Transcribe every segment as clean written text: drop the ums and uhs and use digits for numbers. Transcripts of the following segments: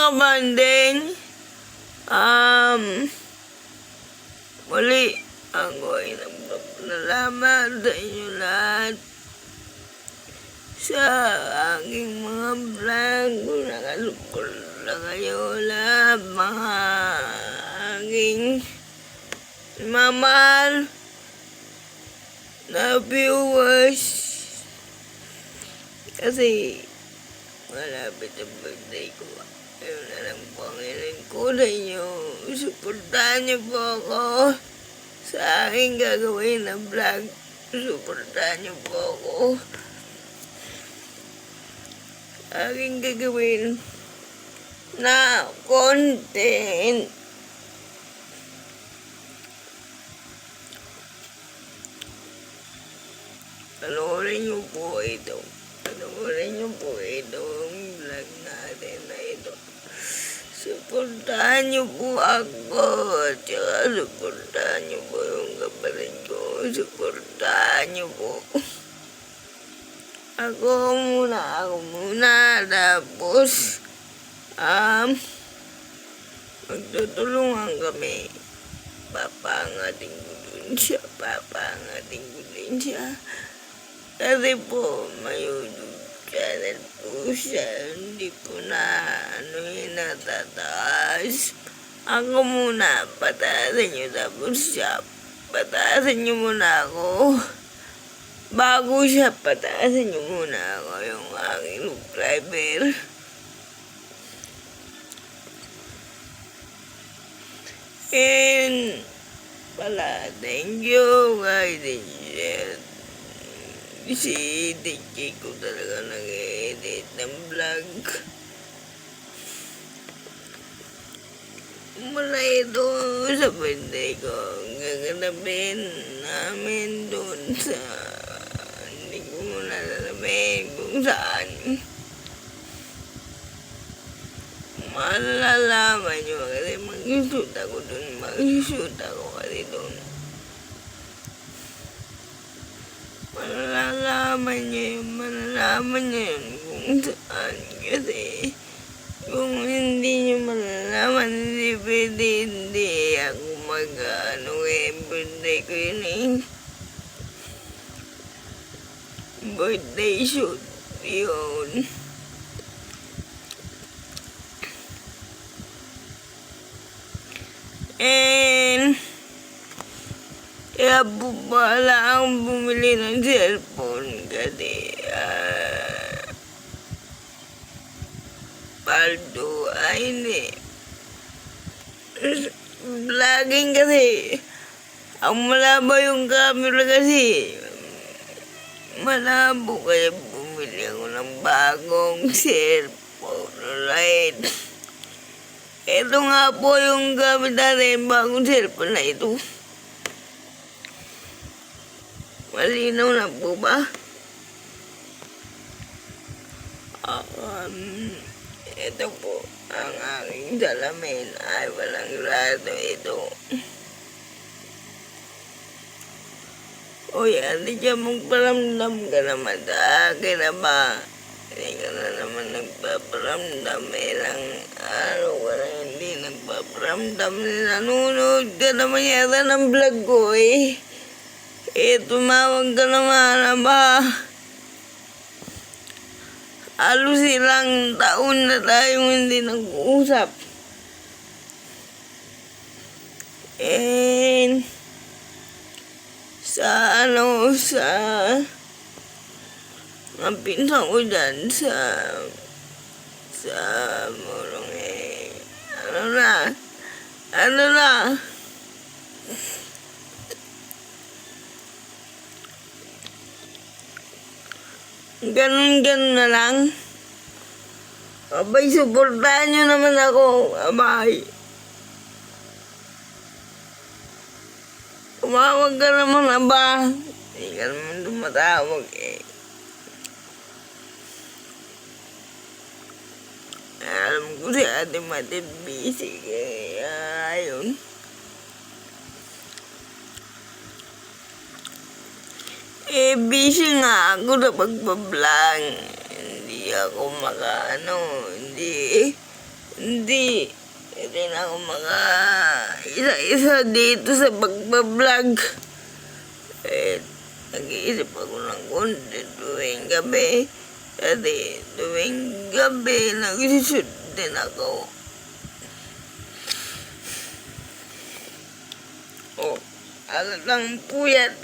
kabanding, muli ako ay nagpapasalamat sa inyo lahat sa aking mga vlog. Kung nakasuporta kayo lahat, mga aking mamahal na viewers, kasi malapit ang birthday ko. Ayun na lang po ang hiling ko sa inyo. Suportahan niyo po ako sa aking gagawin na vlog. Suportahan niyo po ako sa aking gagawin na content. Panoorin niyo po ito. Panoorin niyo po itong vlog natin na ito. Suportahan niyo po ako at saka suportahan niyo po yung kapatid ko. Suportahan niyo po. Ako muna. Tapos, magtutulungan kami. Papangating ko din siya. Kasi po, may YouTube channel po siya. Hindi po na natataas. Ako muna, pataasan niyo, tapos siya. Pataasan niyo muna ako. Bago siya, pataasan niyo muna ako yung aking subscriber. And pala, thank you guys. Si DJ ko talaga nag-edit ng vlog. Mula ito sa birthday ko, gaganapin namin doon sa, hindi ko muna sasabihin kung saan. Malalaman nyo kasi mag-shoot ako kasi doon. Malalaman nyo yun kung saan, kasi kung hindi nyo malalaman, hindi ako birthday ko yun birthday shoot yun. And kaya po pala akong bumili ng cellphone kasi paldo ay hindi. Vlogging kasi ang malabo yung camera kasi malabo, kaya bumili ako ng bagong cellphone. Right? Ito nga po yung gamit natin, bagong cellphone na ito. Malinaw na po ba? Ito po ang aking salamin ay walang grado ito. O yan, hindi ka magparamdam ka naman sa akin na ba? Hindi ka na naman nagpaparamdam. Ilang araw ka na hindi nagpaparamdam. Nanonood ka naman yata ng vlog ko tumawag ka naman na ba? Halos ilang taon na tayong hindi nag-uusap. And sa mga pinsan ko dyan sa murong ano na ganun na lang. Abay, suportahan nyo naman ako. Abay, tumawag ka naman na ba? Hindi ka naman tumatawag Alam ko si Ate Mati busy kaya ayun. Busy nga ako sa pagpa-vlog. Hindi ako hindi Hindi rin ako isa-isa dito sa pagbablog. Nag-iisip ako ng konti tuwing gabi. Kasi tuwing gabi, nag-shoot din ako. Alatang puyat,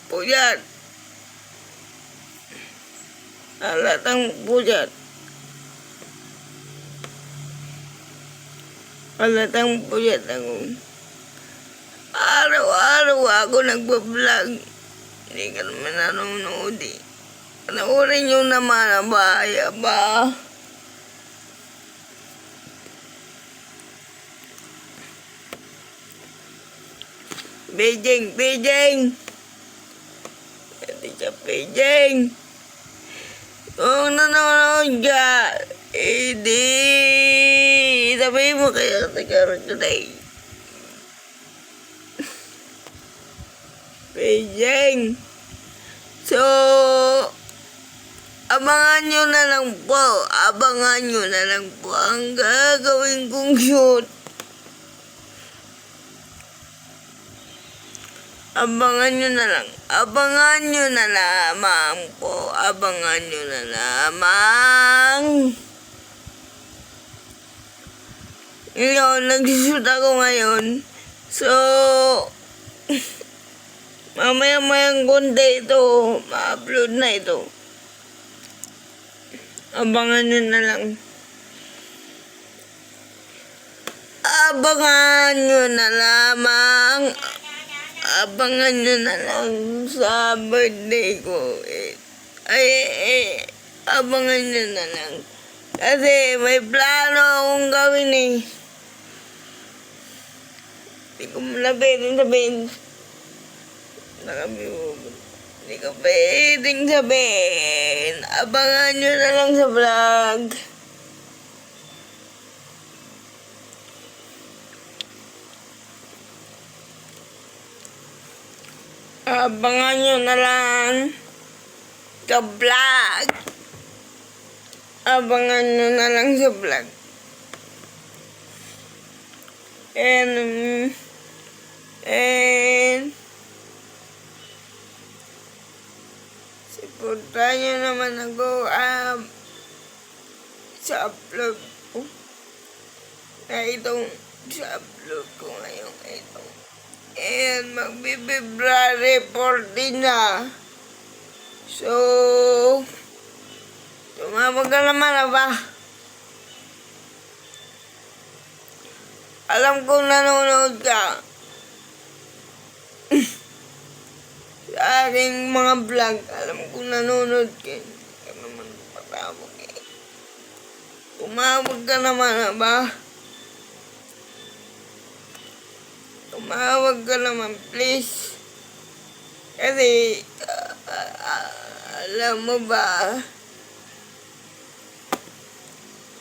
puyat. Alatang puyat. Alatang puyat ako. Araw-araw ako nagbablog. Hindi ka naman nanonood eh. Panoorin nyo naman, ba? Beijing! Hindi siya Beijing. Kung nanonood ka, hindi. Sabihin mo kaya nagkaroon today. Beijing. So, abangan nyo na lang po ang gagawin kong shoot. Abangan nyo na lamang. Ngayon, nag-shoot ako ngayon. So, mamaya-mayang konti ito, ma-upload na ito. Abangan nyo na lang. Abangan nyo na lang sa birthday ko. Abangan nyo na lang. Kasi may plano akong gawin eh. Hindi ko muna pwedeng sabihin. Hindi ko pwedeng sabihin. Abangan nyo na lang sa vlog. Abangan nyo na lang sa vlog. Abangan nyo na lang sa vlog. And supportan nyo naman ako sa upload ko. Sa upload ko ngayon ito. And mag-February 14 na. So, tumawag ka naman ba? Alam kong nanonood ka. Sa aking mga vlog, alam kong nanonood ka. Hindi ka naman patawag eh. Tumawag ka naman ba? Tumawag ka naman, please. Kasi, alam mo ba,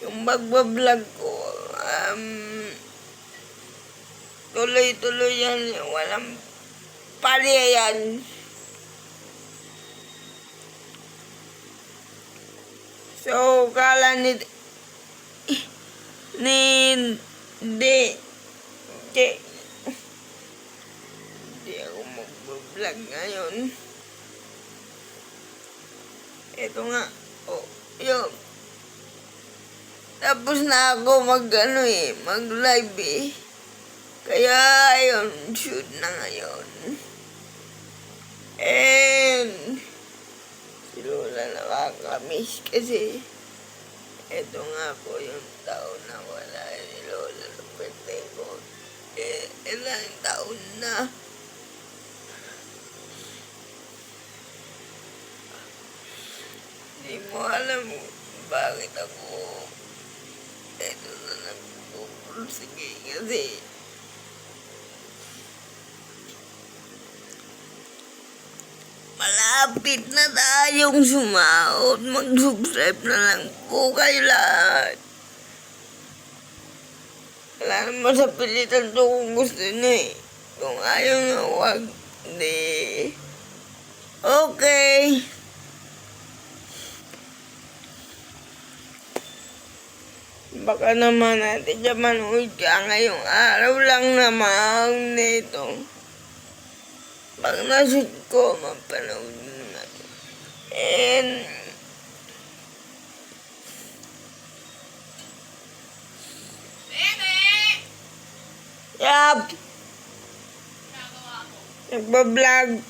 yung magbablog ko, tuloy-tuloy yan, walang palya yan. So, kala hindi ako mag-vlog ngayon. Ito nga, yun. Tapos na ako mag-live eh. Kaya, ayun, shoot na ngayon. And, si Lola nakakamiss kasi ito nga po yung taon na wala ni Lola sa birthday ko. Ilang taon na. Hindi mo alam bakit ako ito na nagpupursige kasi malapit na tayong sumahod. Mag-subscribe na lang po kayo lahat. Wala naman sa pilitan to kung gusto nyo eh. Kung ayaw nyo, wag. Hindi. Okay. Baka naman natin siya manood ka ngayong araw lang naman nito. Pag nasud ko, mapanood naman. And Yap! Nagbablog.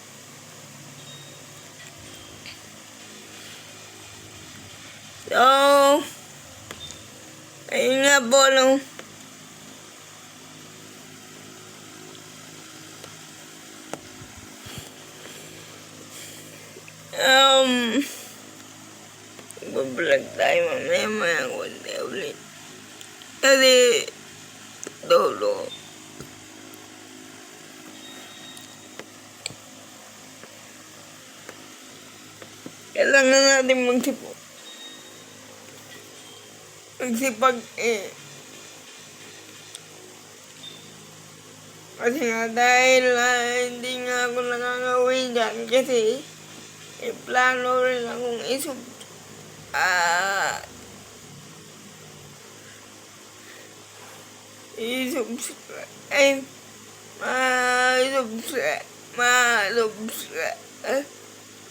So, ayun nga po, no? Nagbablog tayo mamaya konti ulit. Kasi, dolo. Kailangan natin magsipag kasi nga dahil hindi nga ako nakakauwi dyan kasi plano rin akong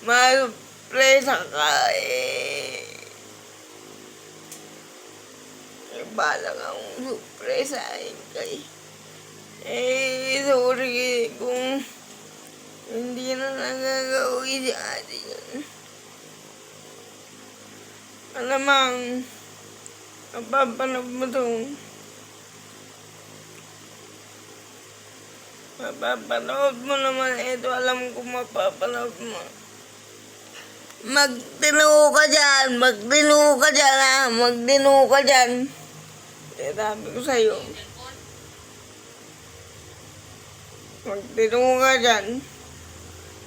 ma-surpresa ka balang akong surpresahin kay sorry kung hindi na nagagawin si ate yan. Alamang mapapanood mo to. Mapapanood mo naman ito. Alam ko mapapanood mo. Magtino ka dyan. Magtino ka dyan ha. Magtino ka dyan. Sabi ko sa'yo. Magtino ka dyan.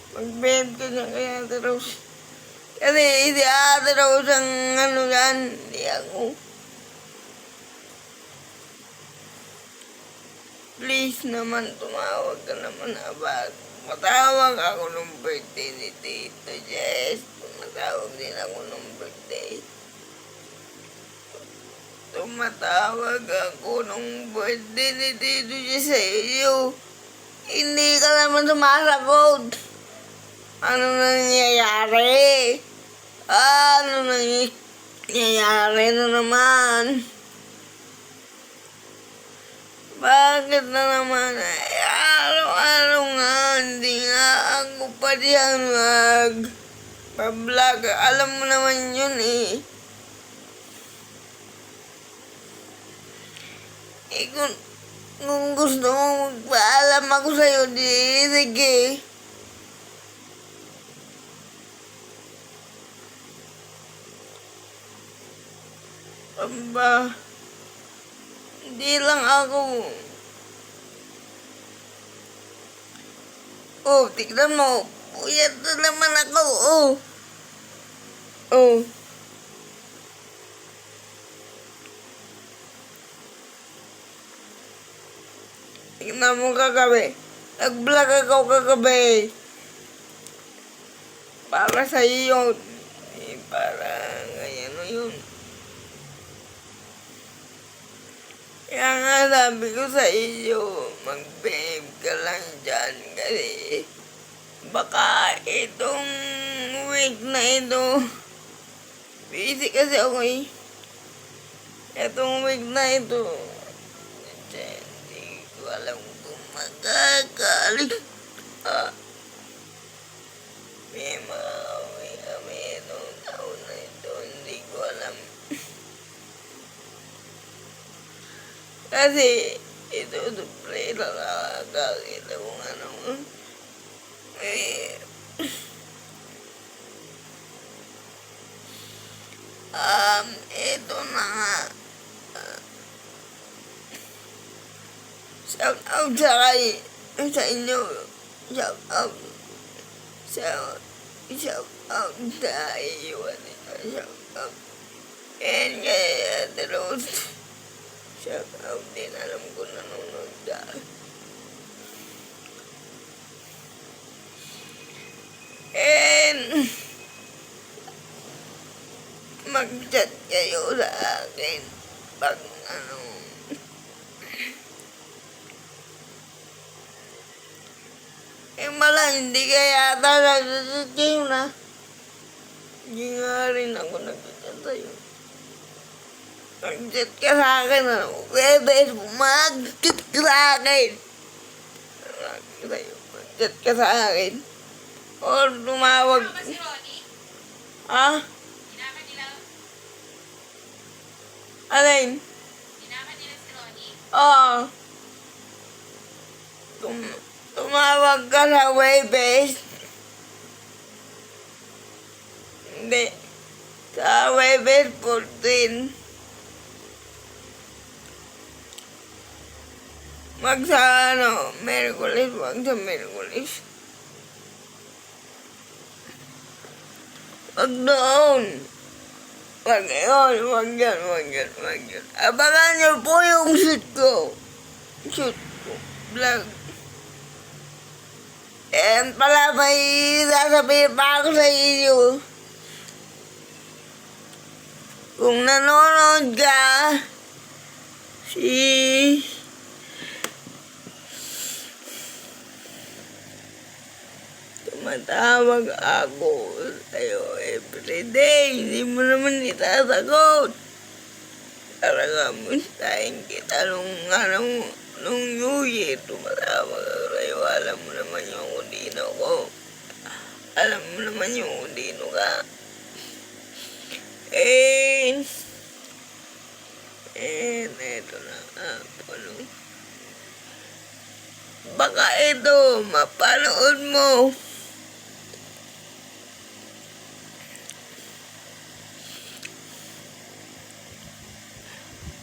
Magbenta ka dyan kay Ate Rose. Kasi si Ate Rose ang ano dyan. Hindi ako. Please naman, tumawag ka naman abad. Matawag ako nung birthday ni Tito Jess. Tumatawag din ako nung birthday. Tumatawag ako nung birthday ni Tito Jess sa iyo. Hindi ka naman sumasagot. Ano nangyayari? Ano nangyayari na naman? Bakit na naman araw-araw nga hindi nga ako pa diyan mag-vlog. Alam mo naman yun eh. Kung gusto mo magpaalam ako sa'yo, di sige. Aba, hindi lang ako. Oh, tignan mo. Puyat na naman ako. Oh. Tignan mo kagabi. Nag-vlog ako kagabi. Para sa iyo. Para ngayon yun. Kaya nga sabi ko sa iyo, mag-behave ka lang dyan kasi baka itong week na ito, busy kasi ako eh. Itong week na ito, hindi ko alam kung magkakalit. May mauwi kami itong taon na ito, hindi ko alam. Kasi ito sorpresa na nakakita kung ano. Ito na nga. Shout out sa inyo. Shout out sa iyo. Shout out. And kaya Ate Rose. Shout out din, alam ko nanonood ka. And mag-chat kayo sa akin. pag ano, mala, hindi kaya yata nagsasadya na. Hindi nga rin ako nagsasadya. Nag-chat ka sa akin, ano, Bebes, mag-chat ka sa akin. Mag-chat ka sa akin. O tumawag. Kasama si Ronnie? Ha? Sinama nila? Alin? Sinama nila si Ronnie? Oo. Tumawag ka sa Webes. Hindi. Sa Webes 14. Sa ano, Merkulis, wag sa Merkulis. Wag doon. Wag yun, wag yan, wag yan, wag yan. Abangan niyo po yung shoot ko. Shoot ko. Vlog. And pala may sasabihin pa ako sa inyo. Kung nanonood ka, tumatawag ako sa'yo everyday. Hindi mo naman itasagot. Talaga, mustahin kita nung New Year. Tumatawag ako sa'yo. Alam mo naman yung kundino ko. Alam mo naman yung kundino ka. Eto na nga. Baka ito, mapanood mo.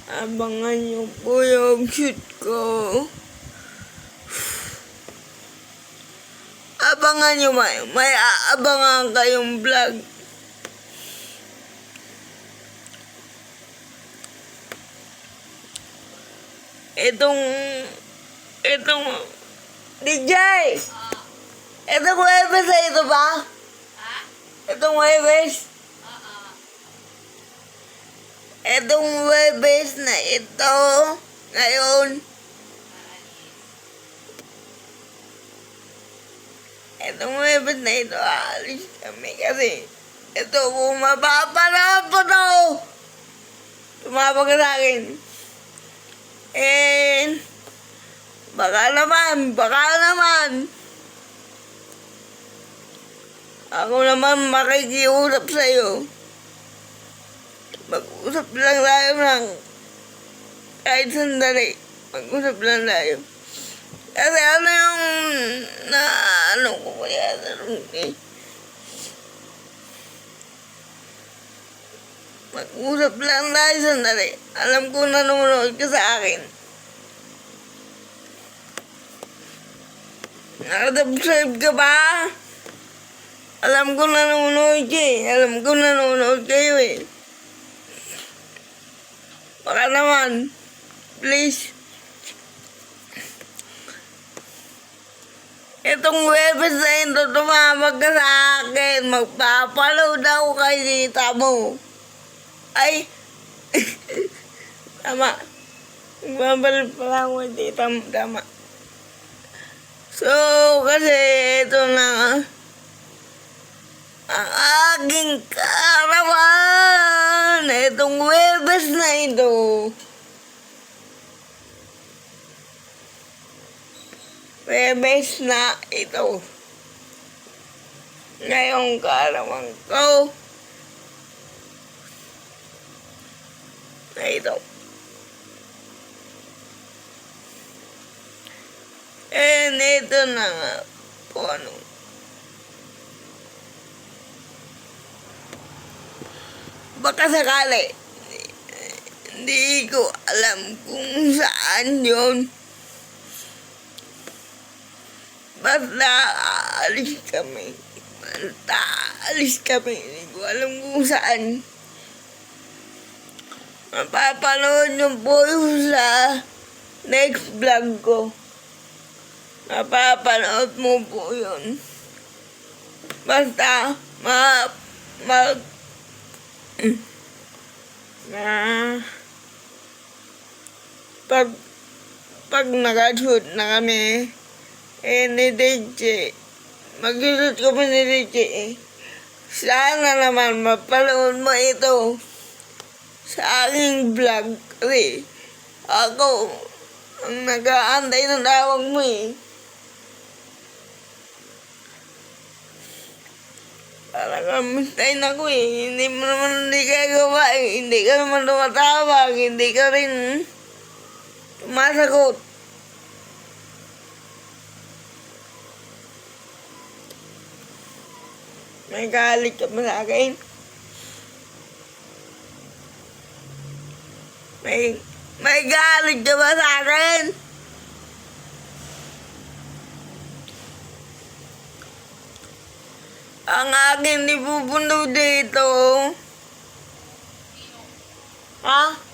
Abangan niyo po yung shoot ko. Abangan niyo, may aabangan kayong vlog. Itong, DJ! Itong Webes na ito ba? Ha? Itong Webes? Oo. Itong Webes na ito, ngayon, itong Webes na ito, aalis kami kasi ito, kung mapapanood po to, tumawag ka sa akin. And, baka naman, ako naman makikiusap sa'yo. Mag-usap lang tayo ng kahit sandali. Mag-usap lang tayo. Kasi ano yung ano ko kaya mag-usap lang tayo sandali. Alam ko nanonood ka sa akin. Nakasubscribe ka ba? Alam ko nanonood ka eh. Alam ko nanonood kayo eh. Baka naman, please. Itong Webes na ito, tumawag ka sa akin. Magpapaload ako kay tita mo. Ay, tama. Magbabalik pala ako kay tita mo, tama. So, kasi ito na ang aking karawan. Itong Webes na ito. Webes na ito. Ngayong karawan ko na ito. And ito na nga po ano. Baka sakali, hindi ko alam kung saan yun. Basta aalis kami. Hindi ko alam kung saan. Mapapanood nyo po yung sa next vlog ko. Mapapanood mo po yun. Basta, pag, pag nag-shoot na kami, ni DJ, mag-shoot kami ni DJ, sana naman mapanood mo ito sa aking vlog kasi ako ang nag-aantay ng tawag mo Parang kamustahin ako hindi mo naman hindi gagawa hindi ka naman tumatawag, hindi ka rin sumasagot. May galit ka ba sa akin? May galit ka ba sa akin? Ang akin di pupunta dito. Ha?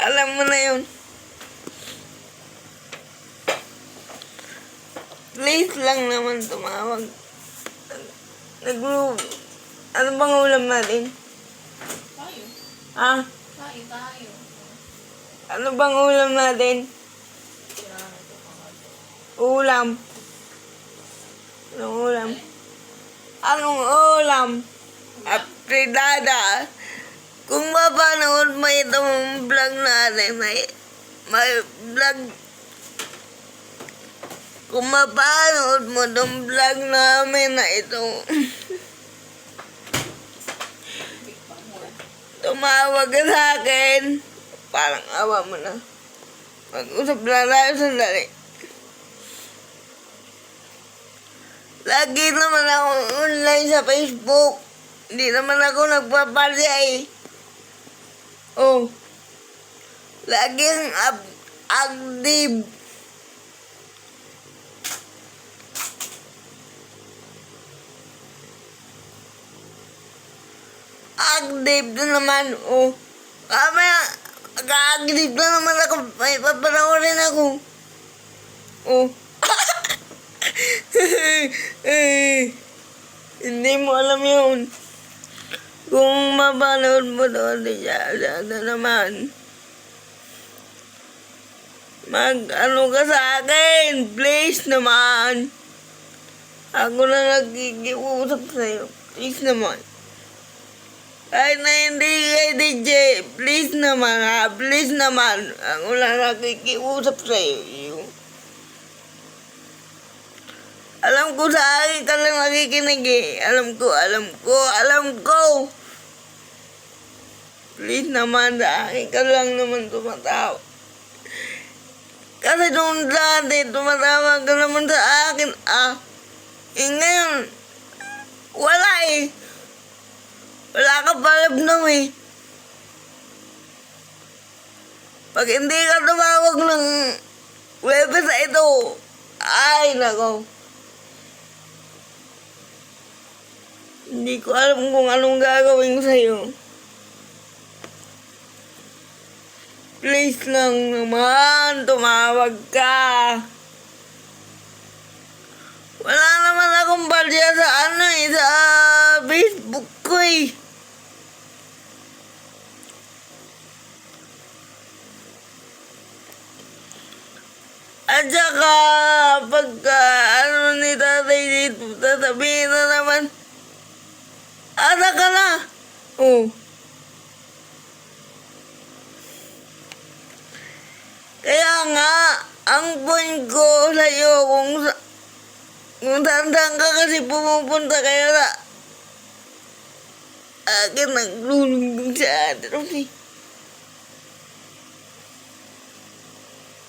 Alam mo na yun. Please lang naman tumawag. Nag-group. Ano bang ulam natin? Tayo. Ha? Tayo. Ano bang ulam natin? Ulam. Anong ulam? Anong ulam? Apridada. Kung mapanood mo itong vlog natin, may vlog. Kung mapanood mo itong vlog namin na ito, tumawag ka sa akin. Parang awa mo na. Mag-usap lang tayo sandali. Lagi naman ako online sa Facebook. Hindi naman ako nagpapalyay. Oh. Laging active. Active na naman. Oh. Kamaya, active na naman ako. May papanoorin ako. Oh. Hindi mo alam yun. Kung mapanood mo doon, sana naman. Mag-ano ka sa akin, please naman. Ako na nagkikiusap sa'yo, please naman. Kahit na hindi kay DJ, please naman ha, please naman. Ako na nagkikiusap sa'yo. Alam ko sa akin ka lang nakikinig Alam ko. Please naman, sa akin ka lang naman tumatawag. Kasi nung dati, tumatawag ka naman sa akin, ngayon, wala Wala ka palabnaw Pag hindi ka tumawag ng website ito, ay nako. Hindi ko alam kung anong gagawin ko sa'yo. Please lang naman, tumawag ka. Wala naman akong palya sa sa Facebook ko At saka, pagka ni tatay dito, tatabihin na naman, ada ka na. Oh. Kaya nga, ang point ko sa iyo, kung saan ka kasi pumupunta kaya na akin naglulunggong sa atin.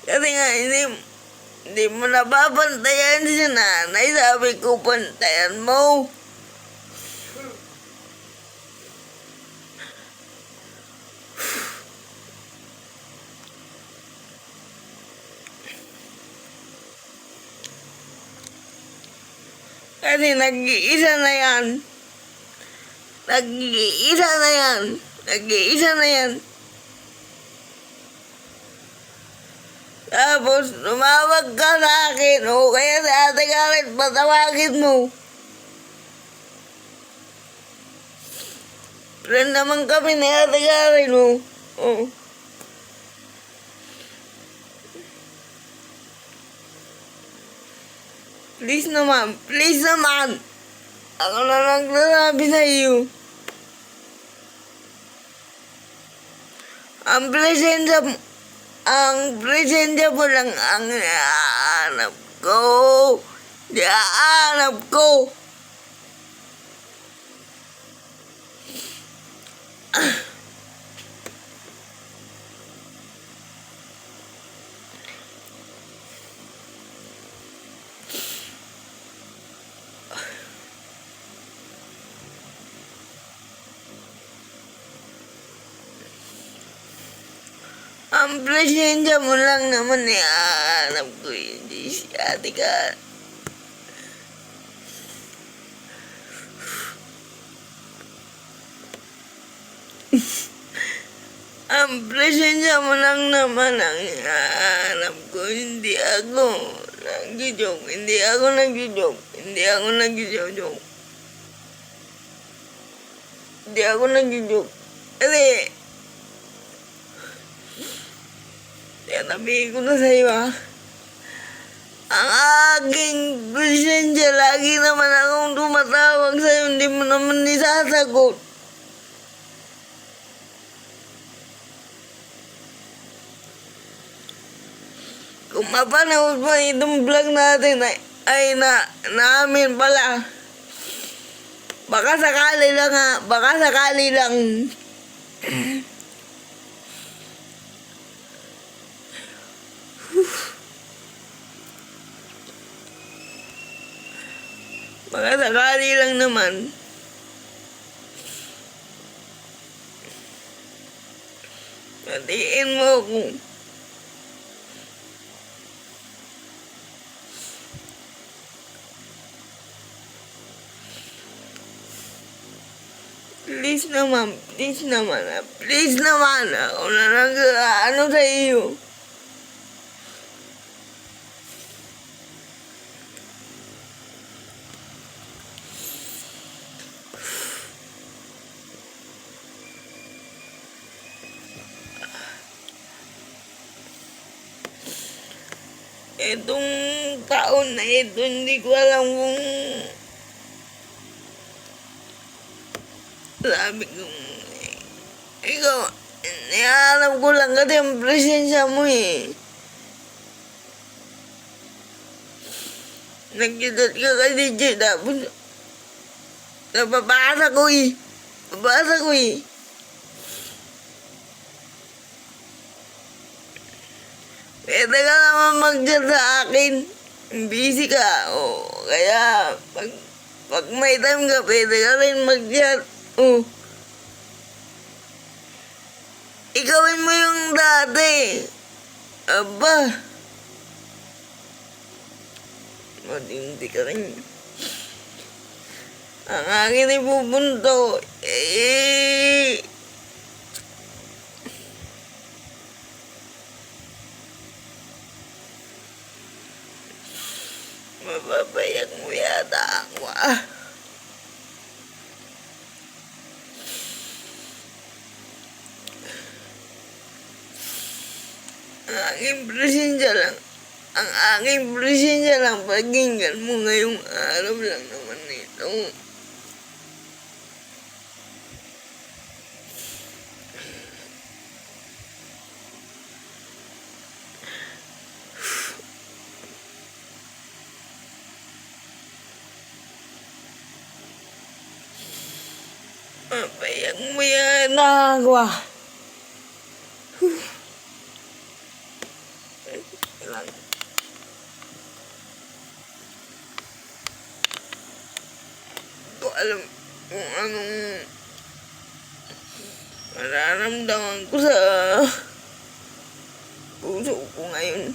Kasi nga, hindi mo napapantayan si nanay. Sabi ko, pantayan mo. Kasi nag-iisa na yan. Tapos, tumawag ka sa akin, o kaya sa Ate Karen, patawagin mo. Friend naman kami ni Ate Karen, Oh. Please naman, please naman. Ako na nagsasabi sa iyo. Ang presensya mo lang ang hinahanap ko. Hinahanap ko. Ang presensya mo lang naman hinahanap ko, hindi si Ate Ka. Ang presensya mo lang naman ang hinahanap ko, hindi ako nag-joke, hindi ako nag-joke, hindi ako nag-joke. Hindi ako nag-joke. Kasi, sabihin ko na sa'yo ang aking presensya, lagi naman akong tumatawag sa'yo, hindi mo naman nisasagot. Kung mapanood mo itong vlog natin ay namin pala, baka sakali lang baka sakali lang naman matiin mo ako. Please naman, ako na nag-ano sa iyo. Itong taon na ito, hindi ko alam kung sabi ko, ikaw, nialam ko lang kasi ang presensya mo Nagkitat ka kay DJ, tapos nababasa ko Pwede ka naman mag-chat sa akin. Busy ka. O, kaya, pag may time ka, pwede ka rin mag-chat. O. Ikawin mo yung dati. Aba. Matindi ka rin. Ang akin ay pupunto. Mababayak mo yata ako Ang aking presensya lang, pakinggan mo ngayong araw lang naman ito. Mabayak mo yata ako lang. Ko alam kung anong nararamdaman ko sa puso ko ngayon.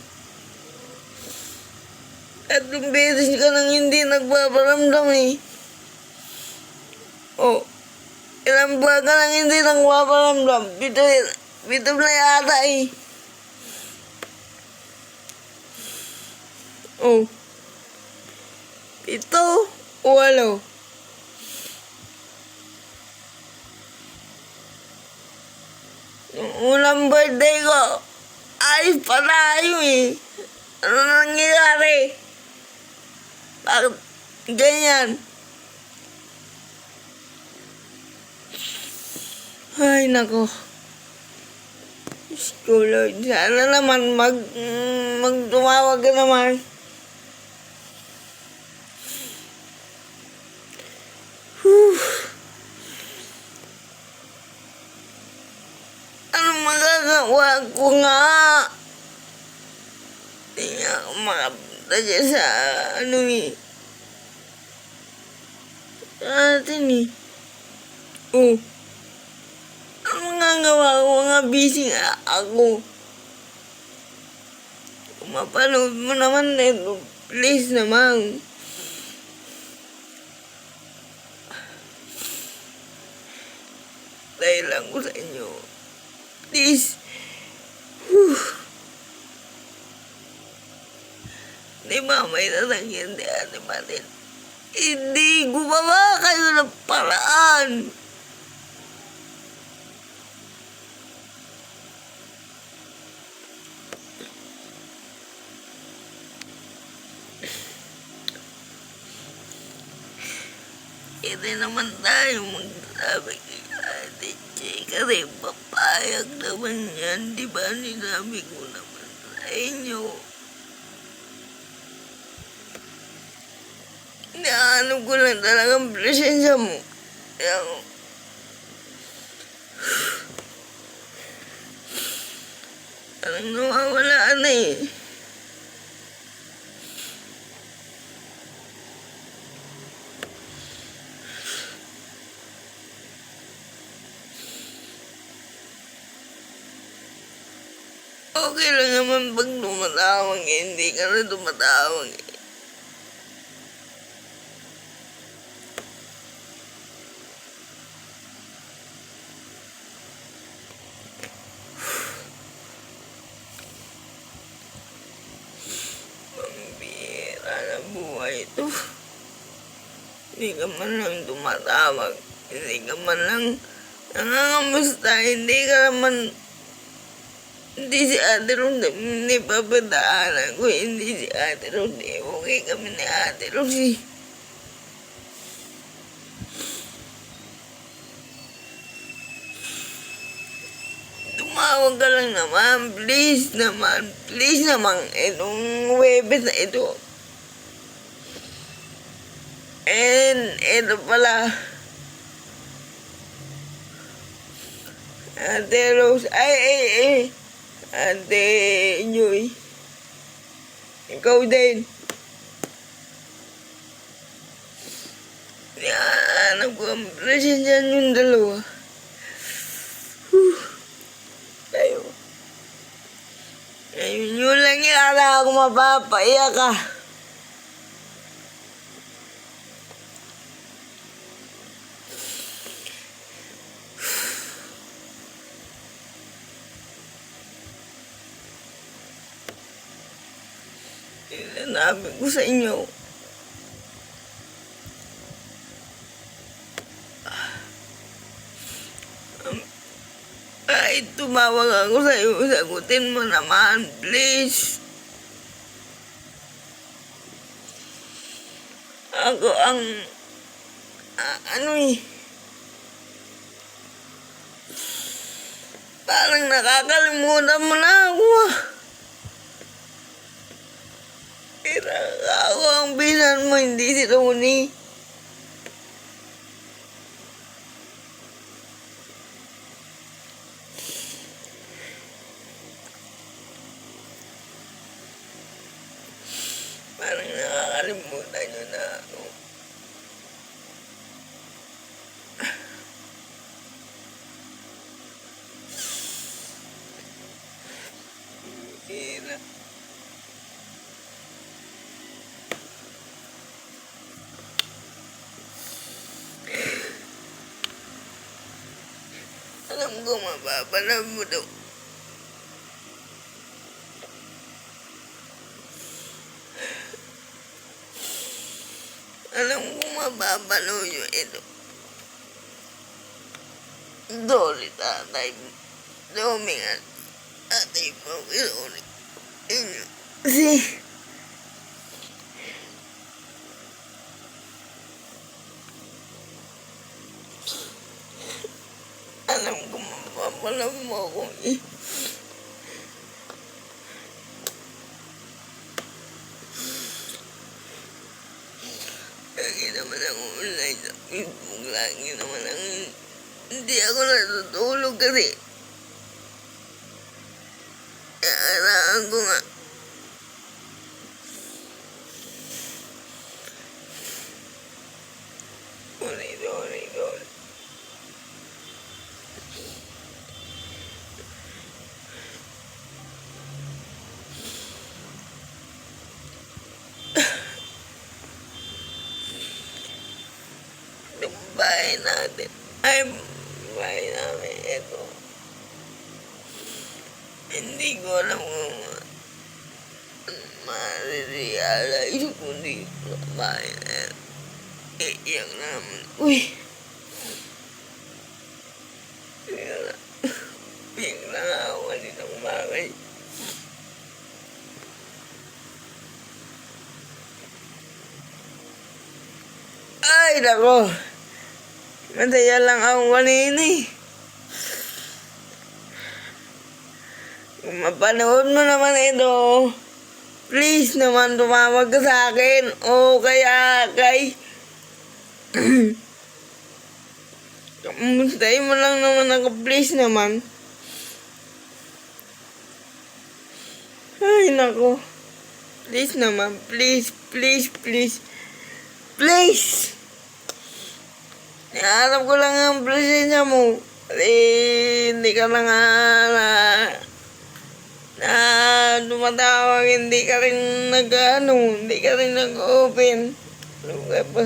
At beses ka nang hindi nagpaparamdam Oh, ilang buwan ka nang hindi nagpaparamdam. Bito na yata Oh. 7 o 8. Nung unang birthday ko, ayos pa tayo eh. Ano nangyayari? Bakit ganyan? Ay, nako. Diyos ko, Lord. Sana naman magtumawag ka naman. Whew. Anong magagawa ko nga? Hindi nga ako makapunta dyan sa ano eh. Sa atin eh. Oh. Anong magagawa ko nga busy nga ako? Kung mapanood mo naman ito, please naman. Dahil lang ko sa inyo. Please. Whew. Di ba may sasakyan di ate Matil? Hindi gumawa kayo ng paraan. Hindi naman tayo magsabi kay Ate Che kasi papayag naman yan. Di ba ninabi ko naman sa inyo? Inaano ko lang talagang presensya mo. Kaya ako, parang nawawala na eh. Okay lang naman pag tumatawag eh. Hindi ka na tumatawag eh. Pambira na buhay ito. Hindi ka man lang tumatawag. Hindi ka man lang nangangamusta. Hindi ka naman. Hindi si Ate Rosie. Hindi papadaanan ko. Hindi si Ate Rosie. Okay kami ni Ate Rosie. Tumawag ka lang naman. Please naman. Please naman. Itong Webes na ito. And ito pala. Ate Rose. Ay. Ate Joy. Ikaw din. Hanap ko ang presensya yung dalawa. Tayo. Ngayon yun lang yata ako mapapaiyak ka. Sinabi ko sa inyo. Kahit tumawag ako sa iyo, sagutin mo naman, please. Ako ang, ano eh, parang nakakalimutan mo na ako ah. Ako ang bisan mo, hindi si Tony. Parang nakakalimutan nyo na ako. Hira. Alam ko mapapanood mo to. Alam ko mapapanood nyo ito. Sorry, tatay. Domingan ating Panginoon inyo. Si alam ko mapapalam mo ako eh. Lagi naman ako online sa Facebook. Lagi naman ang hindi ako natutulog kasi kailangan ko nga. Sorry. Yung bahay natin. Ay, bahay namin. Ito. Hindi ko alam kung ma-realize kung dito sa bahay na yan. Iiyak naman. Uy! Bigla ako kanitang bagay. Ay, nako! Madaya lang ako kanina eh. Kung mapanood mo naman ito, please naman tumawag ka sa akin o kaya kay kamustahin mo lang naman ako, please naman. Ay, nako. Please naman, please. Nahanap ko lang ang presensya mo. Hindi ka na nga na tumatawag, hindi ka rin hindi ka rin nag-open. Ano ka ba?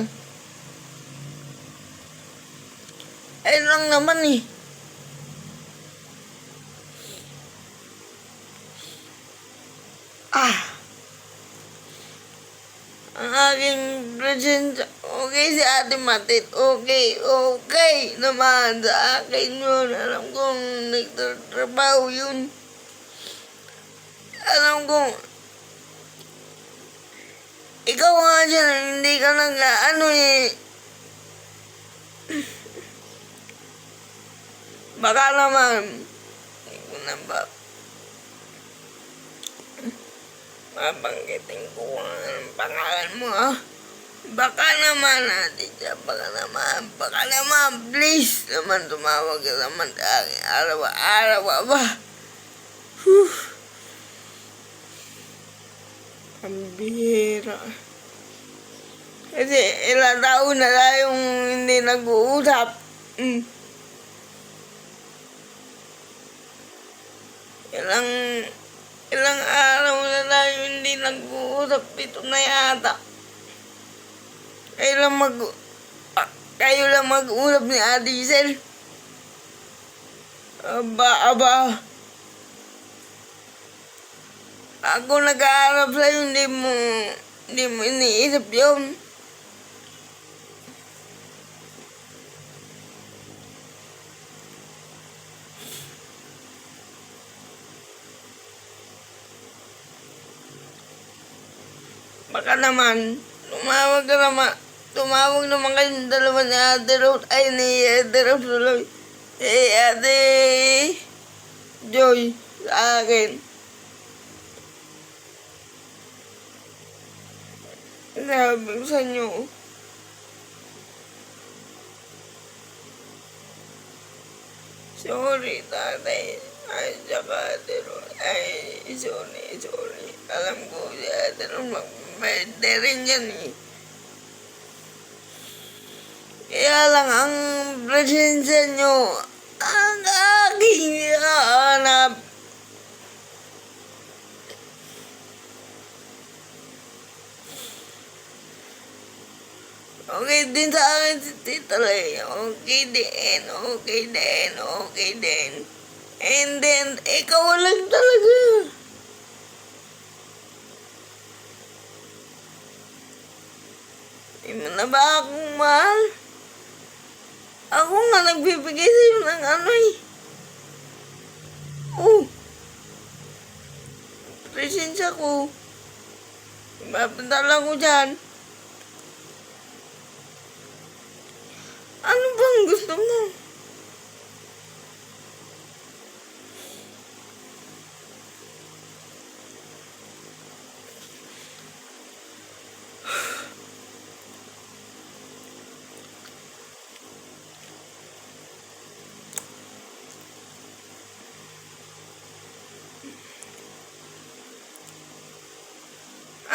Ayun lang naman eh. Ang aking presensya, okay si Ate Matit, okay naman sa akin yun. Alam kong nagtatrabaho yun. Alam kong ikaw nga dyan, hindi ka eh. Baka naman, hindi ko na ba mabanggitin ko ang pangalan mo, ha? Baka naman, Ate Cha, baka naman, please naman tumawag ka naman sa akin. Araw-araw ba? Ang bihira. Kasi ilang taon na tayong hindi nag-uusap. Ilang araw na tayo hindi nag-uusap. Ito na yata. Kayo lang mag-uusap ni Ate Giselle. Aba. Ako nag-aaral sa'yo, hindi mo iniisip yun. Baka naman, tumawag naman kayong dalawa ni Ate Rose, ni Ate Rose tuloy. Ate Joy, sa akin. Sabi ko sa inyo, sorry, tatay. Ay, saka Ate Rose. Sorry. Alam ko si Ate Rose mag-birthday rin yan eh. Kaya lang ang presensya nyo, ang aking hanap. Okay din sa akin si Tita Lea. Okay din. And then, ikaw lang talaga. Hindi mo na ba akong mahal? Ako nga nagbibigay sa'yo ng ano eh. lisensya ko. Ipapadala ko dyan. Ano bang gusto mo?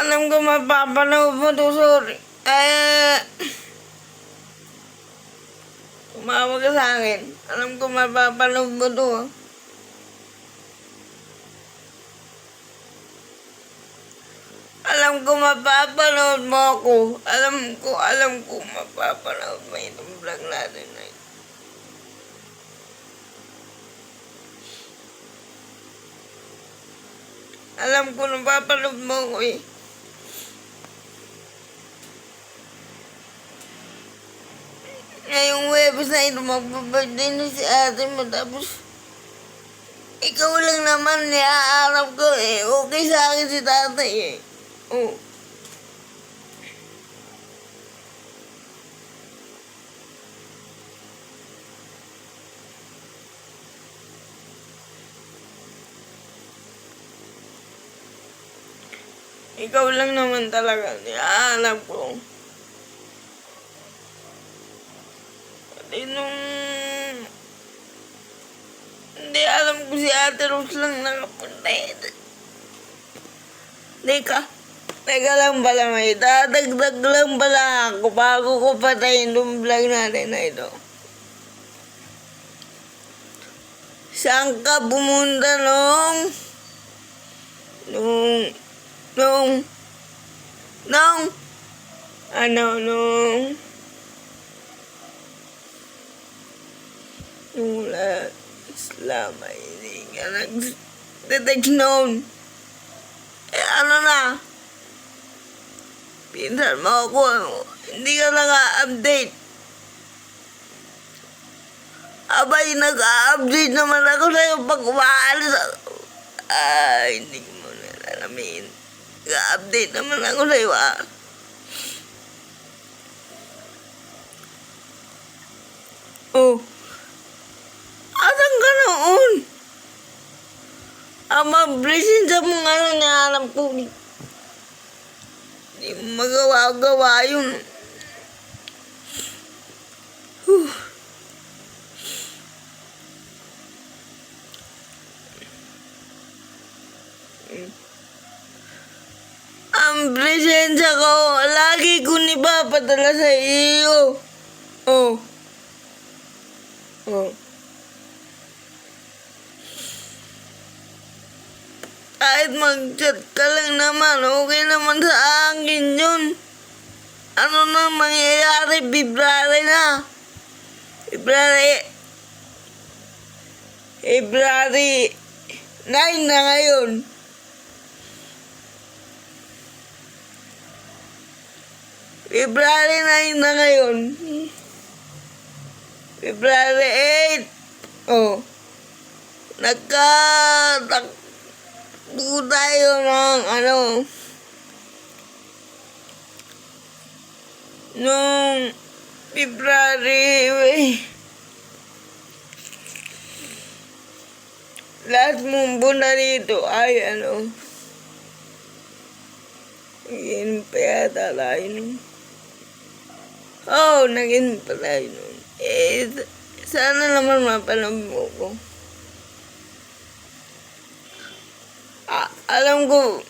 Alam ko mapapanood mo to, sorry. Tumawag ka sa akin. Alam ko mapapanood mo to. Alam ko mapapanood mo ako. Alam ko mapapanood mo itong vlog natin na ito. Alam ko napapanood mo ako eh. Ngayong website, magpapagday na si ate mo, tapos ikaw lang naman niaarap ko eh. Okay sa akin si tatay eh. Oh. Ikaw lang naman talaga niaarap ko. Hindi alam ko si Ate Rose lang nakapunta eh. Teka lang pala, may dadagdag lang pala ako bago ko patayin yung vlog natin na ito. Saan ka pumunta nung Islam ay hindi ka nag-detect noon. Ano na? Pinsan mo ako, hindi ka naka-update. Abay, nag-update naman ako sa'yo pag umaalis ako. Hindi ko mo nalalamin. Nag-update naman ako sa'yo Oh. Asan ka noon? Mablisin sa mga nangyarap ko. Di magawa-gawa yun. Ang presensya ko, lagi ko nipapadala sa iyo. Oh. Kahit mag-chat ka lang naman, okay naman sa akin yun. Ano na mangyayari? February na. February 9 na ngayon. February 9 na ngayon. February 8. Nagkatakbo tayo ng nung February last mong na dito ay naging pa yata tayo nun. Naging pa tayo nun. Sana naman mapanood mo ko. Alam ko,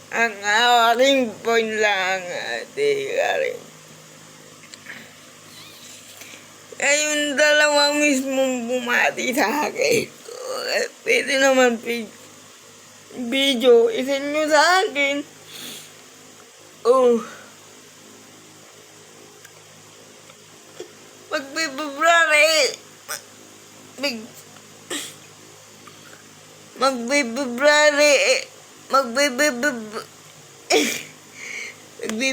ang aking point lang, Ate Karen. Yung dalawa mismong bumati sa akin. Pwede naman video, isin nyo sa akin.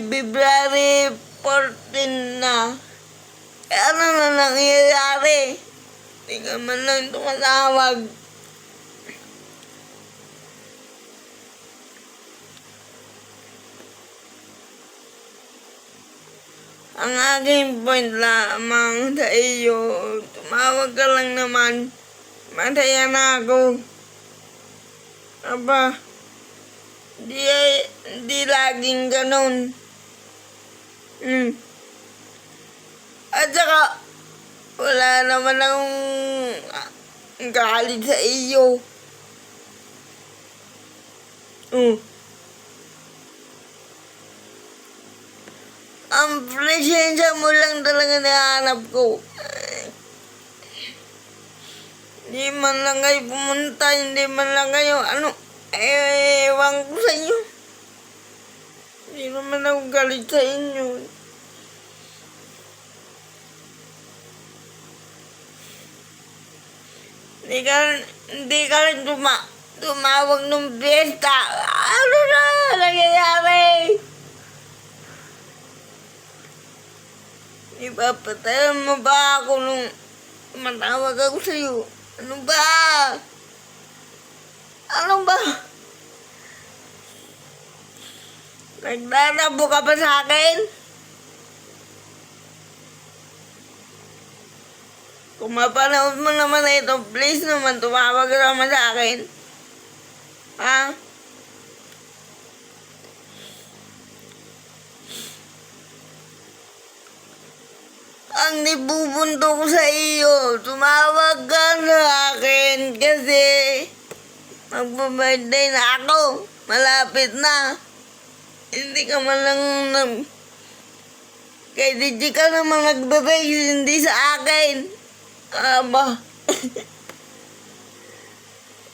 February 14 na. Ano na nangyayari? Hindi ka man lang tumatawag. Ang aking point lamang sa iyo, tumawag ka lang naman. Masaya na ako. Aba, di laging ganun. At saka, wala naman akong galit sa iyo. Ang presensya mo lang talaga nahanap ko. Hindi man lang kayo pumunta, hindi man lang kayo, ewan ko sa inyo. Hindi naman ako galit sa inyo. Hindi ka rin tumawag nung piyesta. Ano na nangyayari? Ipapatayan mo ba ako nung matawag ako sa'yo? Ano ba? Ano ba? Nagtatabo ka pa sa akin? Kung mapanood mo naman ito, please naman tumawag ka naman sa akin. Ha? Ang nibubunto ko sa iyo, tumawag ka sa akin kasi magpa-birthday na ako. Malapit na. Hindi ka man lang kay DJ ka naman nagbe-base, hindi sa akin. Aba.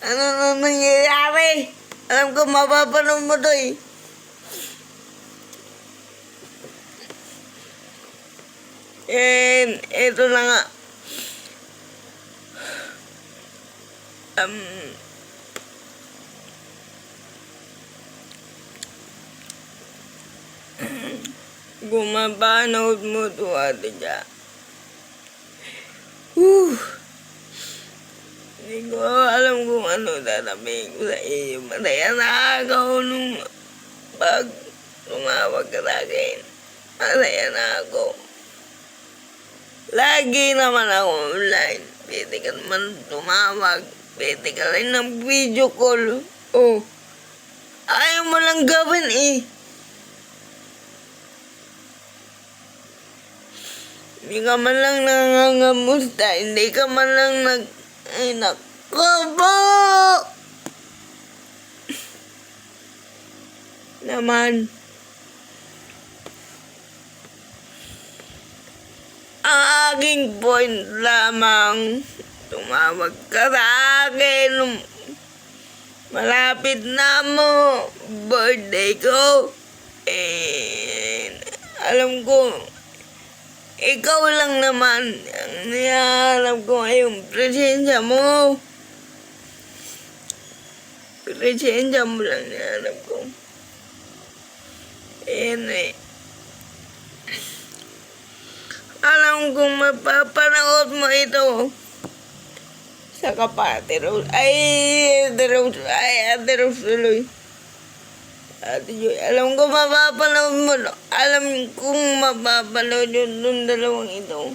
Ano na nangyayari? Alam ko mapapanood mo to eh. And ito na nga. Gumabanood mo to ate dyan. Hindi ko alam kung ano tatabihin ko sa iyo. Masaya na ako nung pag tumawag ka sa akin. Masaya na ako. Lagi naman ako online. Pwede ka naman tumawag. Pwede ka rin ng video call. Ayaw mo lang gawin eh. Hindi ka man lang nangangamusta. Hindi ka man lang Ay, nako po! Naman. Ang aking point lamang, tumawag ka sa akin. Malapit na mo. Birthday ko. Alam ko, ikaw lang naman ang niyahanap ko ay yung presensya mo. Presensya mo lang niyahanap ko. Alam kong mapapanood mo ito sa kapatid Rose. Ate Rose tuloy. Ate Joy, alam ko mapapanood mo. Alam kong mapapanood yung dalawang ito.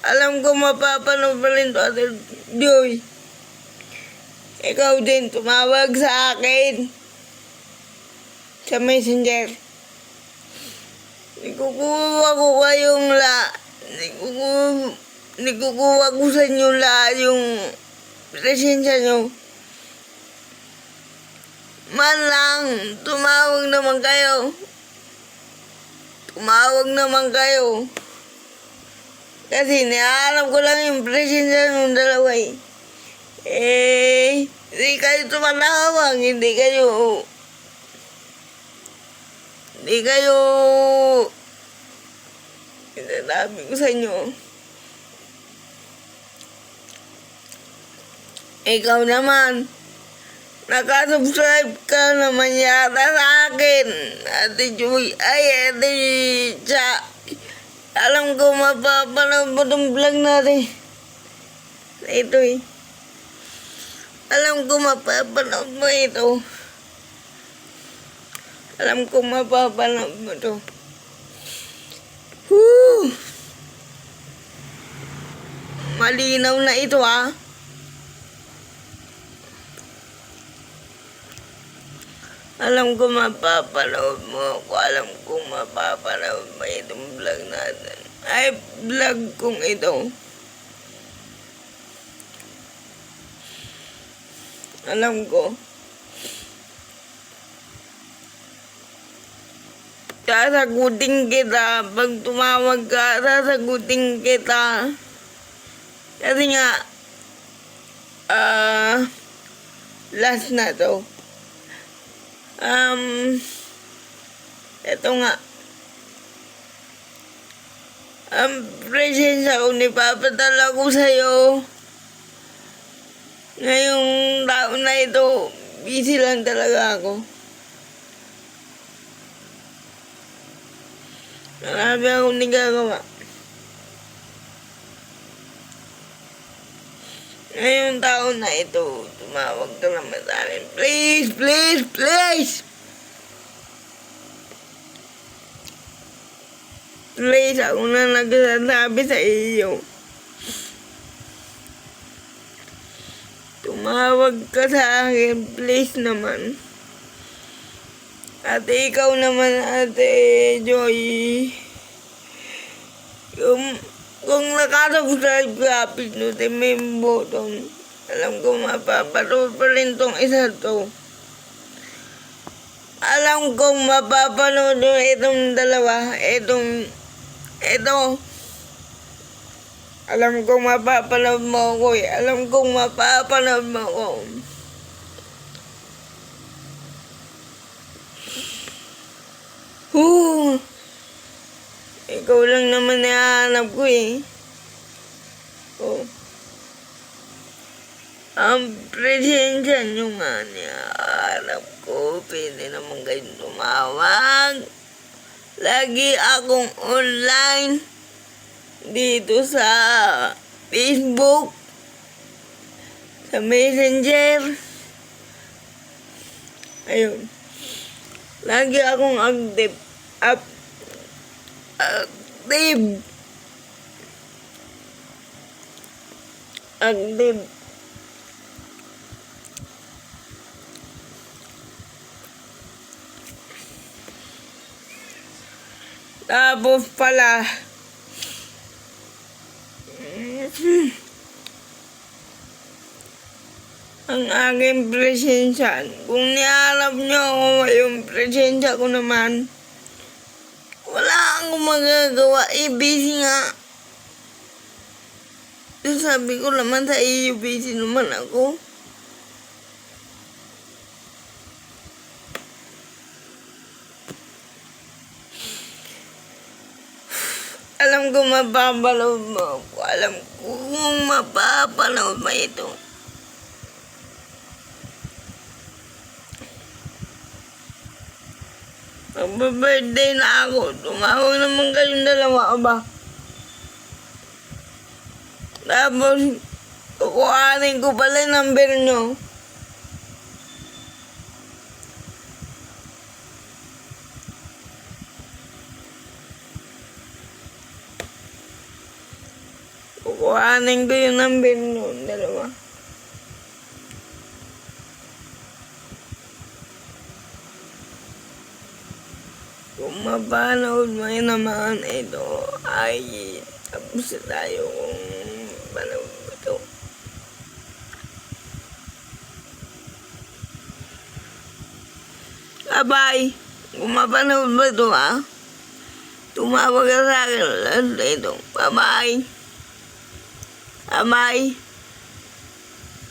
Alam ko mapapanood pa rin to, Ate Joy. Ikaw din, tumawag sa akin sa Messenger. Nikukuha ko kayong nikukuha ko sa inyo yung presensya nyo. Man lang, tumawag naman kayo. Tumawag naman kayo. Kasi nialam ko lang yung presensya ng dalawa eh. Hindi kayo tumatawag, hindi kayo sinasabi ko sa inyo. Ikaw naman, nakasubscribe ka naman yata sa akin, Ate Joy, Ate Cha. Alam ko mapapanood mo itong vlog natin. Ito eh. Alam ko mapapanood mo ito. Alam ko mapapanood mo to. Whew! Malinaw na ito ah. Alam ko mapapanood mo ako. Alam ko mapapanood mo itong vlog natin. Ay, vlog kong ito. Alam ko. Sasagutin kita. Pag tumawag ka, sasagutin kita. Kasi nga, last na to. Ito nga. Ang presensya ko ni papadala ko sa'yo. Ngayong taon na ito, busy lang talaga ako. Marami akong nagagawa. Ngayong taon na ito, tumawag ka naman sa akin. Please, please, please! Please, ako na nagsasabi sa iyo. Tumawag ka sa akin, please naman. Ate, ikaw naman, Ate Joy. Kung nakasubscribe ka, pinutin mo yung button. Alam ko mapapanood pa rin tong isa to. Alam kong mapapanood mo itong dalawa. Ito. Alam kong mapapanood mo ako eh. Alam kong mapapanood mo ako. Ikaw lang naman nahanap ko eh. Oh. Ang presensya nyo nga niyahanap ko. Pwede naman kayo tumawag. Lagi akong online. Dito sa Facebook, sa Messenger. Ayun. Lagi akong active. Tapos pala, ang aking presensya. Kung niharap nyo ako yung presensya ko naman, wala akong magagawa. Busy nga. Sabi ko naman sa iyo, busy naman ako. Alam ko mapapanood mo ako. Alam ko kung mapapanood mo ito. Magpa-birthday na ako. Tumawag naman kayong dalawa ba? Tapos, kukuhanin ko pala yung number nyo. Kukuhanin ko yung number nyo, dalawa. Kung mapanood mo yun naman ito, ay tapos na tayo kung panood mo ito. Bye-bye! Kung mapanood mo ito ha, tumawag ka sa akin. Ito. Bye-bye! Bye-bye!